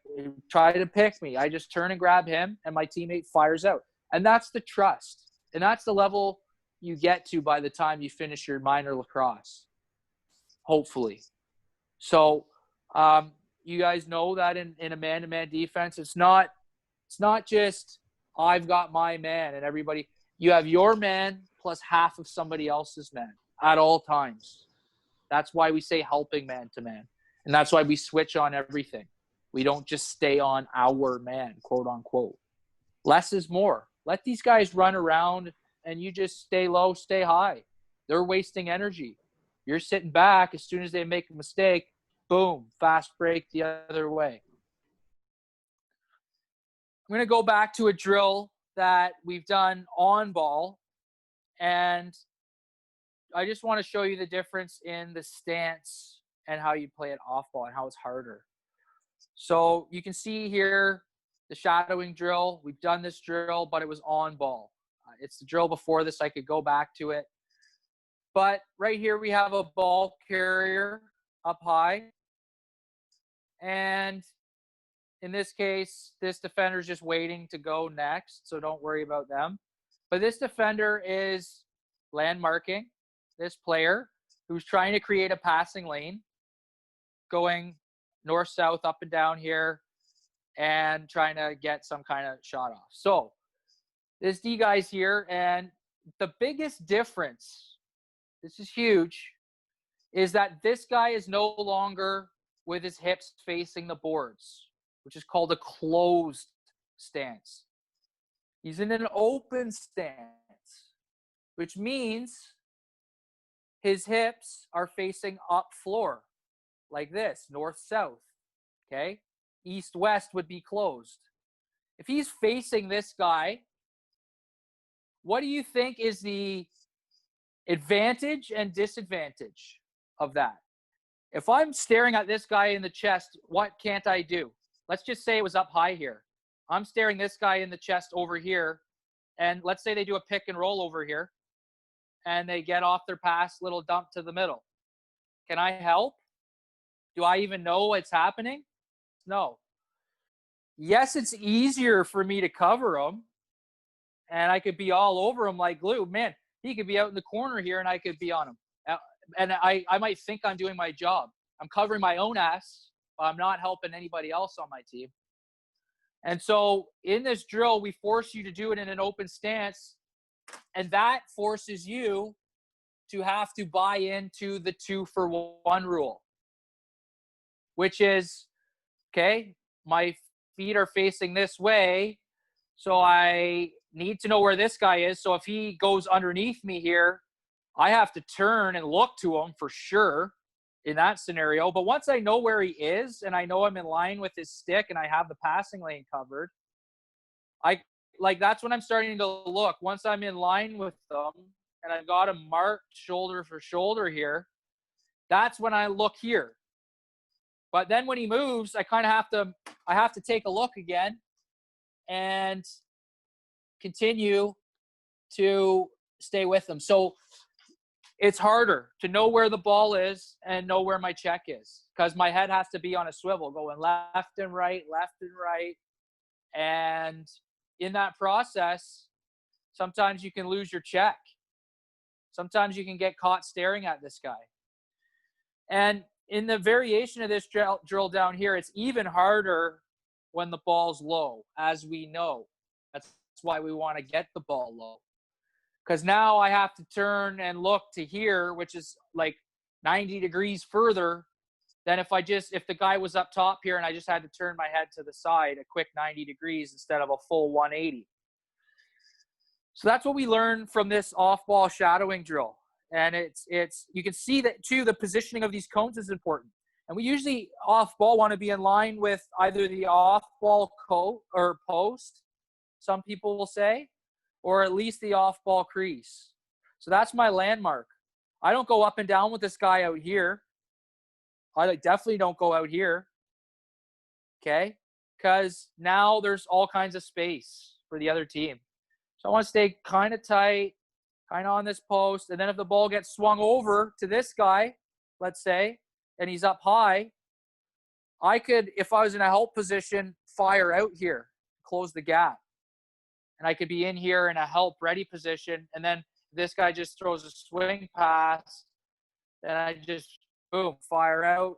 try to pick me. I just turn and grab him, and my teammate fires out. And that's the trust. And that's the level you get to by the time you finish your minor lacrosse, hopefully. So you guys know that in a man-to-man defense, it's not just I've got my man and everybody. You have your man plus half of somebody else's man at all times. That's why we say helping man-to-man. And that's why we switch on everything. We don't just stay on our man, quote unquote. Less is more. Let these guys run around and you just stay low, stay high. They're wasting energy. You're sitting back. As soon as they make a mistake, boom, fast break the other way. I'm going to go back to a drill that we've done on ball. And I just want to show you the difference in the stance and how you play it off ball and how it's harder. So you can see here the shadowing drill. We've done this drill, but it was on ball. It's the drill before this. I could go back to it. But right here we have a ball carrier up high. And in this case, this defender is just waiting to go next, so don't worry about them. But this defender is landmarking this player who's trying to create a passing lane, going north-south, up and down here, and trying to get some kind of shot off. So this D guy's here, and the biggest difference, this is huge, is that this guy is no longer with his hips facing the boards, which is called a closed stance. He's in an open stance, which means his hips are facing up floor, like this, north-south, okay? East-west would be closed. If he's facing this guy, what do you think is the advantage and disadvantage of that? If I'm staring at this guy in the chest, what can't I do? Let's just say it was up high here. I'm staring this guy in the chest over here, and let's say they do a pick and roll over here, and they get off their pass, little dump to the middle. Can I help? Do I even know what's happening? No. Yes, it's easier for me to cover him, and I could be all over him like glue. Man, he could be out in the corner here, and I could be on him. And I might think I'm doing my job. I'm covering my own ass. I'm not helping anybody else on my team. And so in this drill, we force you to do it in an open stance, and that forces you to have to buy into the 2-for-1 rule, which is, okay, my feet are facing this way, so I need to know where this guy is. So if he goes underneath me here, I have to turn and look to him for sure in that scenario. But once I know where he is and I know I'm in line with his stick and I have the passing lane covered, that's when I'm starting to look. Once I'm in line with them and I've got him marked shoulder for shoulder here, that's when I look here. But then when he moves, I have to take a look again and continue to stay with them. So it's harder to know where the ball is and know where my check is, because my head has to be on a swivel going left and right. And in that process, sometimes you can lose your check. Sometimes you can get caught staring at this guy. And in the variation of this drill down here, it's even harder when the ball's low, as we know. That's why we want to get the ball low. Because now I have to turn and look to here, which is like 90 degrees further than if the guy was up top here and I just had to turn my head to the side a quick 90 degrees instead of a full 180. So that's what we learned from this off-ball shadowing drill. And it's you can see that too, the positioning of these cones is important. And we usually off-ball want to be in line with either the off-ball coat or post, some people will say, or at least the off-ball crease. So that's my landmark. I don't go up and down with this guy out here. I definitely don't go out here, okay? Because now there's all kinds of space for the other team. So I want to stay kind of tight, kind of on this post. And then if the ball gets swung over to this guy, let's say, and he's up high, I could, if I was in a help position, fire out here, close the gap. And I could be in here in a help ready position. And then this guy just throws a swing pass. And I just, boom, fire out,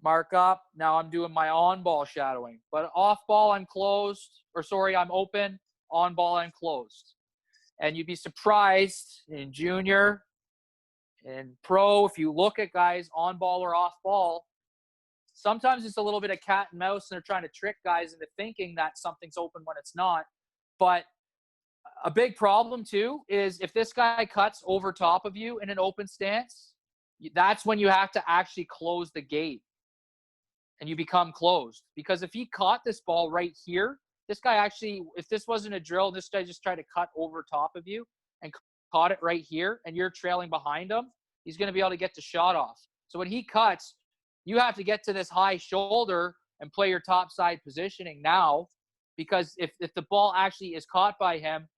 mark up. Now I'm doing my on-ball shadowing. But off-ball, I'm closed. I'm open. On-ball, I'm closed. And you'd be surprised in junior and pro, if you look at guys on-ball or off-ball, sometimes it's a little bit of cat and mouse, and they're trying to trick guys into thinking that something's open when it's not. But a big problem, too, is if this guy cuts over top of you in an open stance, that's when you have to actually close the gate and you become closed. Because if he caught this ball right here, this guy actually, if this wasn't a drill, this guy just tried to cut over top of you and caught it right here, and you're trailing behind him, he's going to be able to get the shot off. So when he cuts, you have to get to this high shoulder and play your top side positioning now, because if the ball actually is caught by him,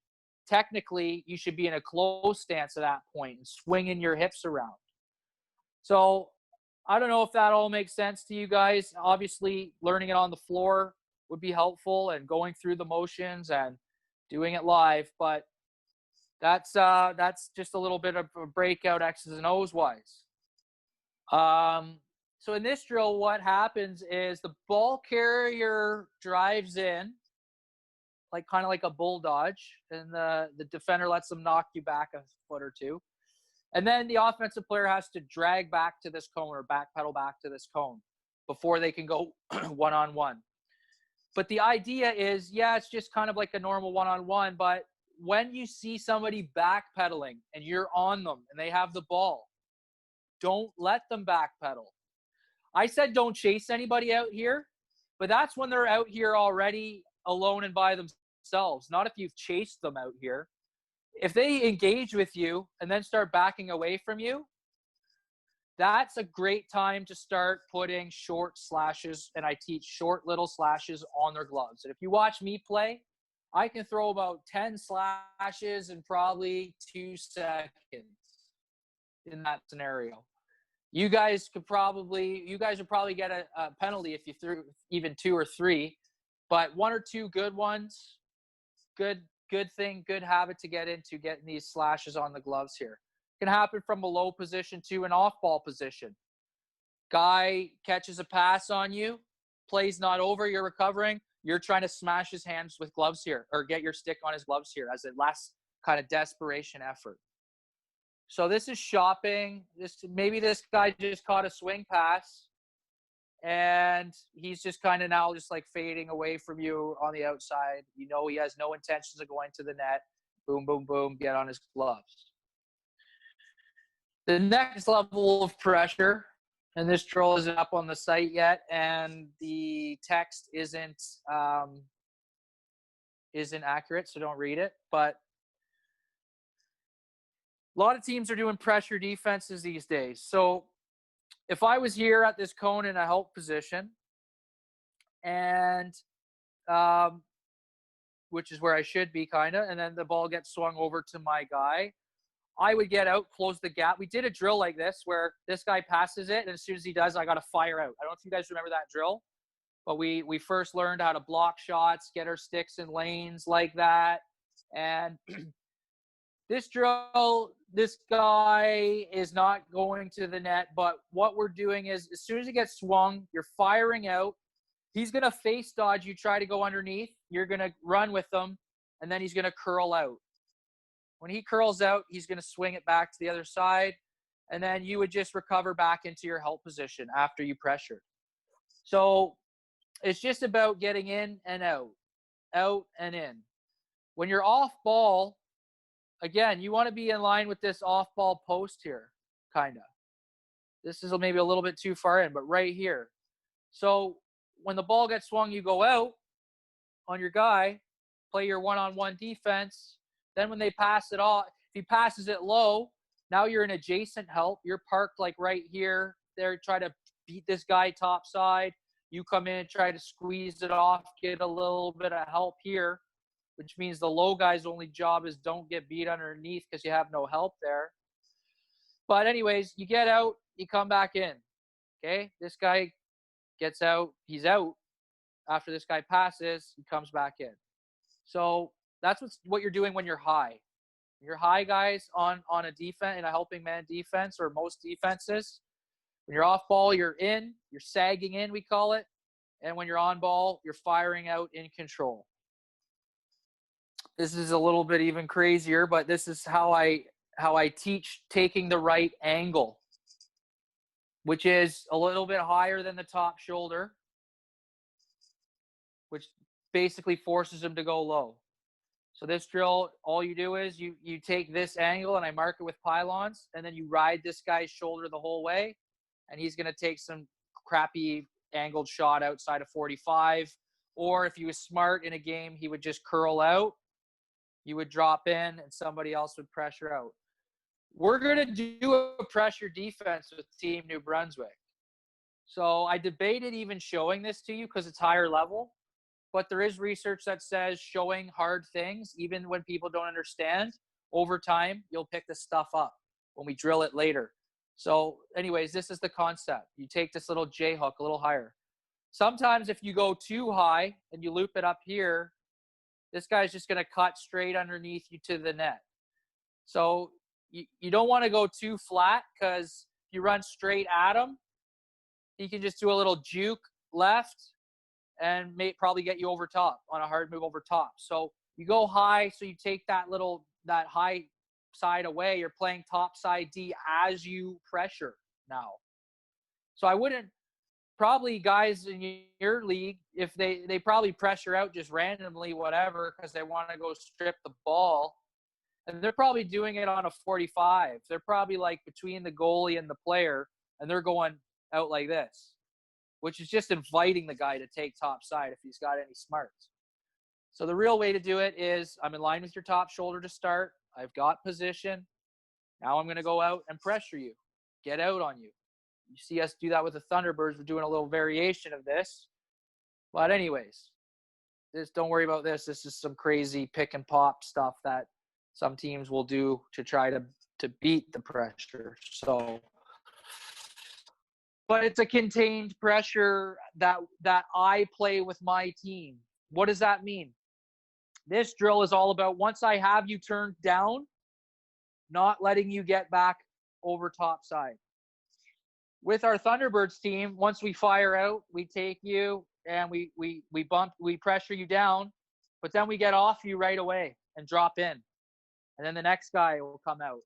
technically you should be in a closed stance at that point and swinging your hips around. So I don't know if that all makes sense to you guys. Obviously, learning it on the floor would be helpful, and going through the motions and doing it live, but that's just a little bit of a breakout X's and O's wise. So in this drill, what happens is the ball carrier drives in, kind of like a bull dodge, and the defender lets them knock you back a foot or two. And then the offensive player has to drag back to this cone or backpedal back to this cone before they can go one-on-one. But the idea is, yeah, it's just kind of like a normal one-on-one, but when you see somebody backpedaling and you're on them and they have the ball, don't let them backpedal. I said don't chase anybody out here, but that's when they're out here already alone and by themselves, not if you've chased them out here. If they engage with you and then start backing away from you, that's a great time to start putting short slashes, and I teach short little slashes on their gloves. And if you watch me play, I can throw about 10 slashes in probably 2 seconds in that scenario. You guys would probably get a penalty if you threw even 2 or 3, but 1 or 2 good ones, good thing, good habit to get into, getting these slashes on the gloves here. Can happen from a low position to an off-ball position. Guy catches a pass on you, play's not over, you're recovering, you're trying to smash his hands with gloves here, or get your stick on his gloves here as a last kind of desperation effort. So this is shopping. Maybe this guy just caught a swing pass, and he's just kind of now just like fading away from you on the outside. You know he has no intentions of going to the net. Boom, boom, boom, get on his gloves. The next level of pressure, and this drill isn't up on the site yet, and the text isn't accurate, so don't read it. But a lot of teams are doing pressure defenses these days. So if I was here at this cone in a help position, and which is where I should be kind of, and then the ball gets swung over to my guy, I would get out, close the gap. We did a drill like this where this guy passes it, and as soon as he does, I got to fire out. I don't know if you guys remember that drill, but we first learned how to block shots, get our sticks in lanes like that. And this drill, this guy is not going to the net, but what we're doing is as soon as he gets swung, you're firing out. He's going to face dodge you, try to go underneath. You're going to run with him, and then he's going to curl out. When he curls out, he's going to swing it back to the other side, and then you would just recover back into your help position after you pressured. So it's just about getting in and out and in. When you're off ball, again, you want to be in line with this off ball post here, kind of. This is maybe a little bit too far in, but right here. So when the ball gets swung, you go out on your guy, play your one-on-one defense. Then when they pass it off, if he passes it low, now you're in adjacent help. You're parked like right here. They're trying to beat this guy top side. You come in and try to squeeze it off, get a little bit of help here, which means the low guy's only job is don't get beat underneath because you have no help there. But anyways, you get out, you come back in. Okay? This guy gets out. He's out. After this guy passes, he comes back in. So that's what you're doing when you're high. You're high, guys, on a defense, in a helping man defense, or most defenses. When you're off ball, you're in. You're sagging in, we call it. And when you're on ball, you're firing out in control. This is a little bit even crazier, but this is how I teach taking the right angle, which is a little bit higher than the top shoulder, which basically forces him to go low. So this drill, all you do is you take this angle, and I mark it with pylons, and then you ride this guy's shoulder the whole way, and he's going to take some crappy angled shot outside of 45. Or if he was smart in a game, he would just curl out. You would drop in, and somebody else would pressure out. We're going to do a pressure defense with Team New Brunswick. So I debated even showing this to you because it's higher level. But there is research that says showing hard things, even when people don't understand, over time, you'll pick this stuff up when we drill it later. So anyways, this is the concept. You take this little J hook a little higher. Sometimes if you go too high and you loop it up here, this guy's just going to cut straight underneath you to the net. So you don't want to go too flat, because if you run straight at him, he can just do a little juke left and may probably get you over top on a hard move over top. So you go high, so you take that high side away. You're playing top side D as you pressure now. So I wouldn't probably guys in your league, if they probably pressure out just randomly, whatever, because they want to go strip the ball. And they're probably doing it on a 45. They're probably like between the goalie and the player, and they're going out like this, which is just inviting the guy to take top side if he's got any smarts. So the real way to do it is I'm in line with your top shoulder to start. I've got position. Now I'm going to go out and pressure you, get out on you. You see us do that with the Thunderbirds. We're doing a little variation of this. But anyways, don't worry about this. This is some crazy pick and pop stuff that some teams will do to try to beat the pressure. So, but it's a contained pressure that I play with my team. What does that mean? This drill is all about once I have you turned down, not letting you get back over top side. With our Thunderbirds team, once we fire out, we take you and we pressure you down, but then we get off you right away and drop in. And then the next guy will come out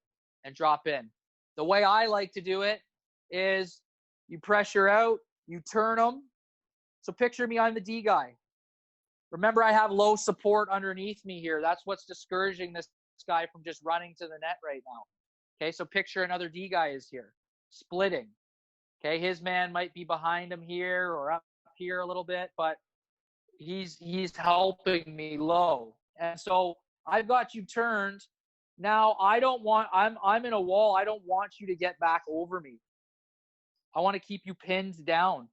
and drop in. The way I like to do it is you pressure out, you turn them. So picture me, I'm the D guy. Remember, I have low support underneath me here. That's what's discouraging this guy from just running to the net right now. Okay, so picture another D guy is here, splitting. Okay, his man might be behind him here or up here a little bit, but he's helping me low. And so I've got you turned. Now I'm in a wall. I don't want you to get back over me. I want to keep you pinned down.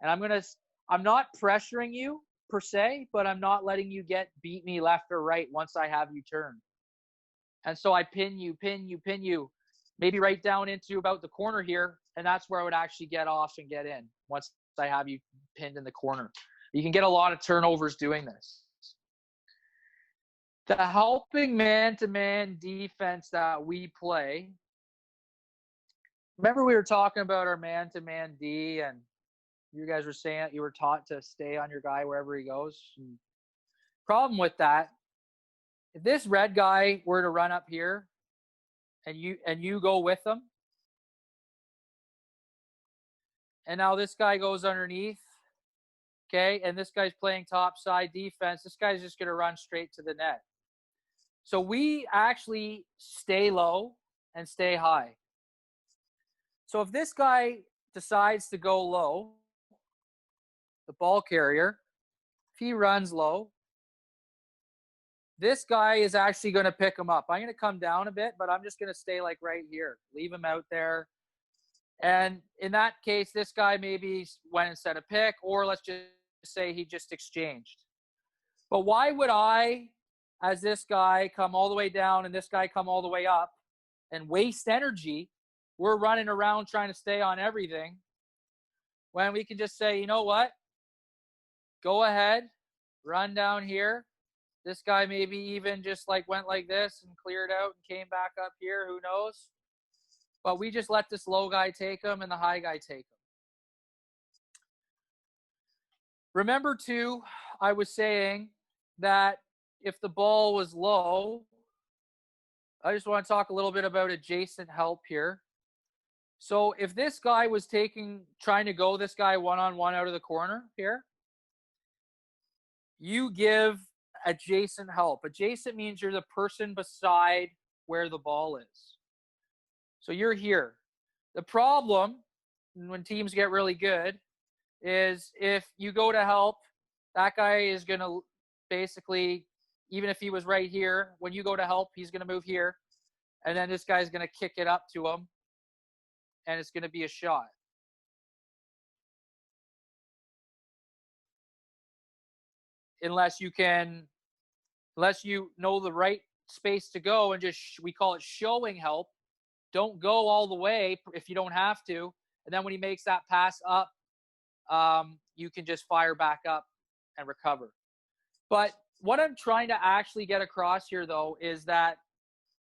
And I'm not pressuring you per se, but I'm not letting you beat me left or right once I have you turned. And so I pin you, maybe right down into about the corner here. And that's where I would actually get off and get in once I have you pinned in the corner. You can get a lot of turnovers doing this. The helping man-to-man defense that we play, remember we were talking about our man-to-man D, and you guys were saying that you were taught to stay on your guy wherever he goes. And problem with that, if this red guy were to run up here and you go with him, and now this guy goes underneath, okay, and this guy's playing topside defense, this guy's just going to run straight to the net. So we actually stay low and stay high. So if this guy decides to go low, the ball carrier, if he runs low, this guy is actually going to pick him up. I'm going to come down a bit, but I'm just going to stay like right here. Leave him out there. And in that case, this guy maybe went and set a pick, or let's just say he just exchanged. But why would I, as this guy, come all the way down and this guy come all the way up and waste energy? We're running around trying to stay on everything when we can just say, you know what? Go ahead, run down here. This guy maybe even just like went like this and cleared out and came back up here. Who knows? But we just let this low guy take him and the high guy take him. Remember too, I was saying that if the ball was low, I just want to talk a little bit about adjacent help here. So if this guy was trying to go this guy one-on-one out of the corner here, you give adjacent help. Adjacent means you're the person beside where the ball is. So you're here. The problem when teams get really good is if you go to help, that guy is going to basically, even if he was right here, when you go to help, he's going to move here. And then this guy's going to kick it up to him. And it's going to be a shot. Unless you know the right space to go and we call it showing help. Don't go all the way if you don't have to. And then when he makes that pass up, you can just fire back up and recover. But what I'm trying to actually get across here, though, is that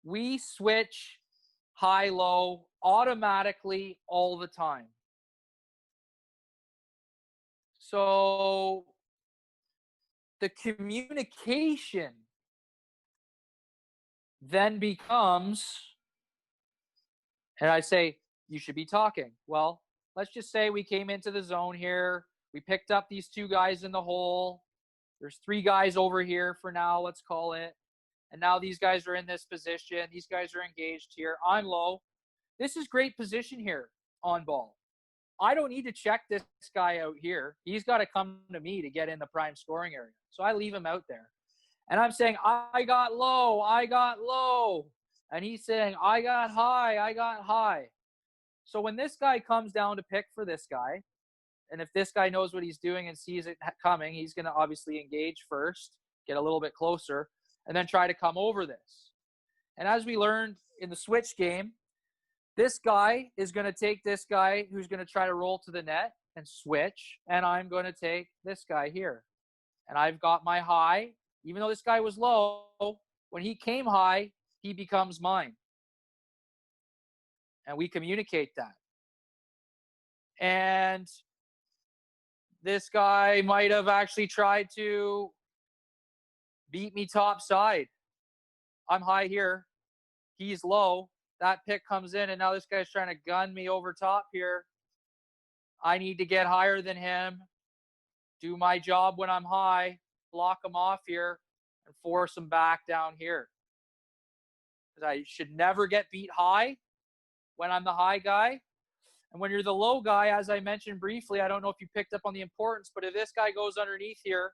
we switch high-low automatically all the time. So the communication then becomes, and I say, you should be talking. Well, let's just say we came into the zone here. We picked up these 2 guys in the hole. There's 3 guys over here for now, let's call it. And now these guys are in this position. These guys are engaged here. I'm low. This is great position here on ball. I don't need to check this guy out here. He's got to come to me to get in the prime scoring area. So I leave him out there. And I'm saying, I got low, I got low. And he's saying, I got high, I got high. So when this guy comes down to pick for this guy, and if this guy knows what he's doing and sees it coming, he's going to obviously engage first, get a little bit closer, and then try to come over this. And as we learned in the switch game, this guy is going to take this guy who's going to try to roll to the net and switch, and I'm going to take this guy here. And I've got my high. Even though this guy was low, when he came high, he becomes mine. And we communicate that. And this guy might have actually tried to beat me top side. I'm high here. He's low. That pick comes in, and now this guy's trying to gun me over top here. I need to get higher than him, do my job when I'm high, block him off here, and force him back down here. I should never get beat high when I'm the high guy. And when you're the low guy, as I mentioned briefly, I don't know if you picked up on the importance, but if this guy goes underneath here,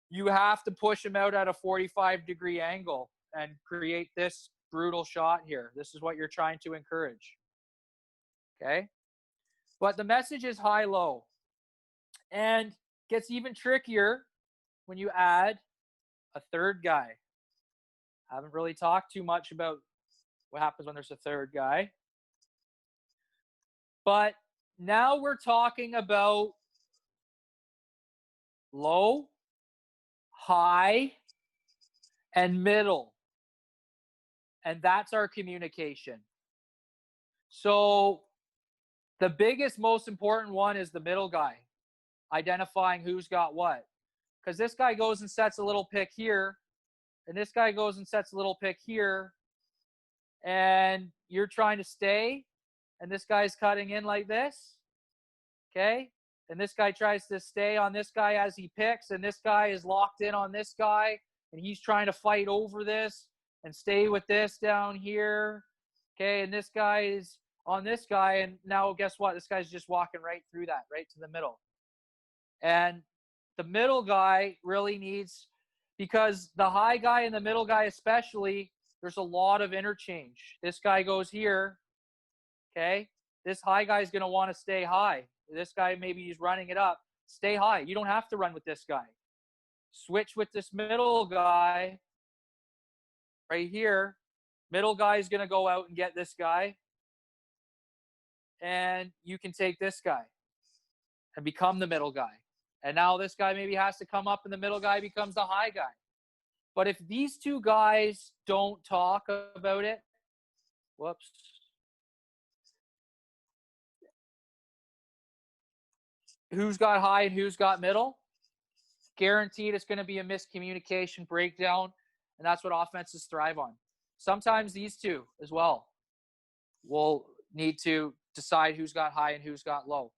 you have to push him out at a 45-degree angle and create this brutal shot here. This is what you're trying to encourage. Okay? But the message is high-low. And gets even trickier when you add a third guy. I haven't really talked too much about what happens when there's a third guy. But now we're talking about low, high, and middle. And that's our communication. So the biggest, most important one is the middle guy, identifying who's got what. Because this guy goes and sets a little pick here, and this guy goes and sets a little pick here, and you're trying to stay, and this guy's cutting in like this, okay? And this guy tries to stay on this guy as he picks, and this guy is locked in on this guy, and he's trying to fight over this and stay with this down here, okay? And this guy is on this guy, and now guess what? This guy's just walking right through that, right to the middle. And the middle guy really needs, because the high guy and the middle guy especially, there's a lot of interchange. This guy goes here, okay? This high guy is going to want to stay high. This guy, maybe he's running it up. Stay high. You don't have to run with this guy. Switch with this middle guy right here. Middle guy is going to go out and get this guy. And you can take this guy and become the middle guy. And now this guy maybe has to come up, and the middle guy becomes the high guy. But if these two guys don't talk about it, whoops. Who's got high and who's got middle? Guaranteed it's going to be a miscommunication breakdown, and that's what offenses thrive on. Sometimes these two as well will need to decide who's got high and who's got low.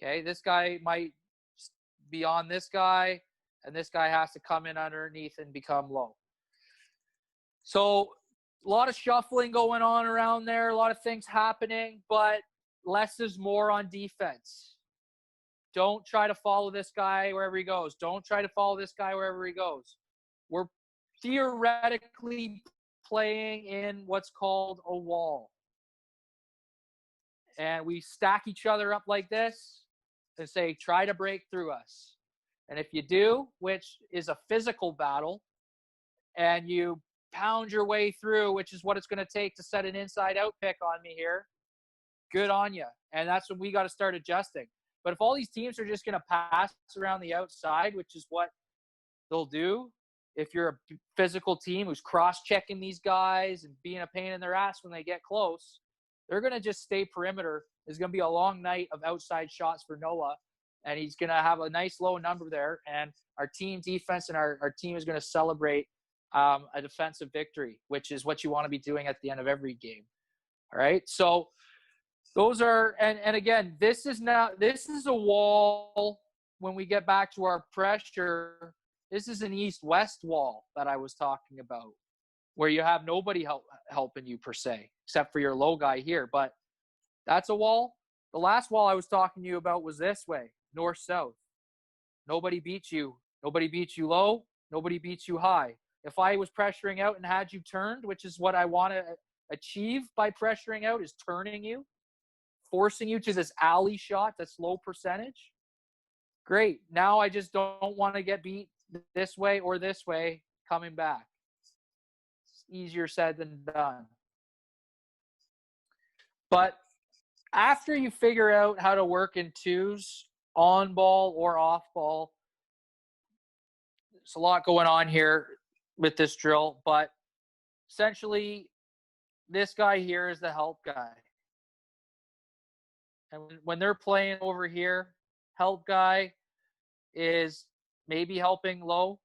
Okay, this guy might be on this guy, and this guy has to come in underneath and become low. So a lot of shuffling going on around there, a lot of things happening, but less is more on defense. Don't try to follow this guy wherever he goes. Don't try to follow this guy wherever he goes. We're theoretically playing in what's called a wall. And we stack each other up like this and say, try to break through us. And if you do, which is a physical battle, and you pound your way through, which is what it's going to take to set an inside-out pick on me here, good on you. And that's when we got to start adjusting. But if all these teams are just going to pass around the outside, which is what they'll do, if you're a physical team who's cross-checking these guys and being a pain in their ass when they get close, they're going to just stay perimeter. It's going to be a long night of outside shots for Noah, and he's going to have a nice low number there. And our team defense and our team is going to celebrate a defensive victory, which is what you want to be doing at the end of every game. All right? So Those are, and again, this is a wall. When we get back to our pressure, this is an east-west wall that I was talking about, where you have nobody helping you per se, except for your low guy here. But that's a wall. The last wall I was talking to you about was this way, north-south. Nobody beats you. Nobody beats you low. Nobody beats you high. If I was pressuring out and had you turned, which is what I want to achieve by pressuring out, is turning you, forcing you to this alley shot that's low percentage. Great. Now I just don't want to get beat this way or this way coming back. It's easier said than done. But after you figure out how to work in twos, on ball or off ball, there's a lot going on here with this drill, but essentially this guy here is the help guy. And when they're playing over here, help guy is maybe helping low,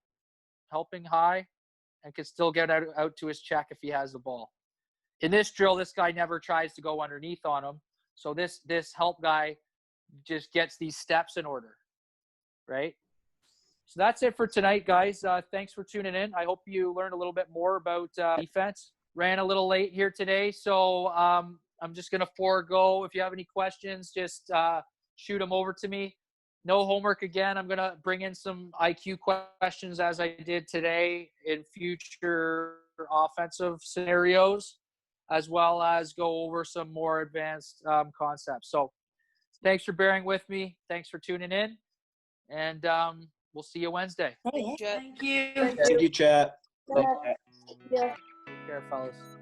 helping high, and can still get out to his check if he has the ball. In this drill, this guy never tries to go underneath on him. So this help guy just gets these steps in order, right? So that's it for tonight, guys. Thanks for tuning in. I hope you learned a little bit more about defense. Ran a little late here today, so I'm just going to forego. If you have any questions, just shoot them over to me. No homework again. I'm going to bring in some IQ questions as I did today in future offensive scenarios, as well as go over some more advanced concepts. So thanks for bearing with me. Thanks for tuning in. And we'll see you Wednesday. Thank you. Thank you, chat. Yeah. Take care, fellas.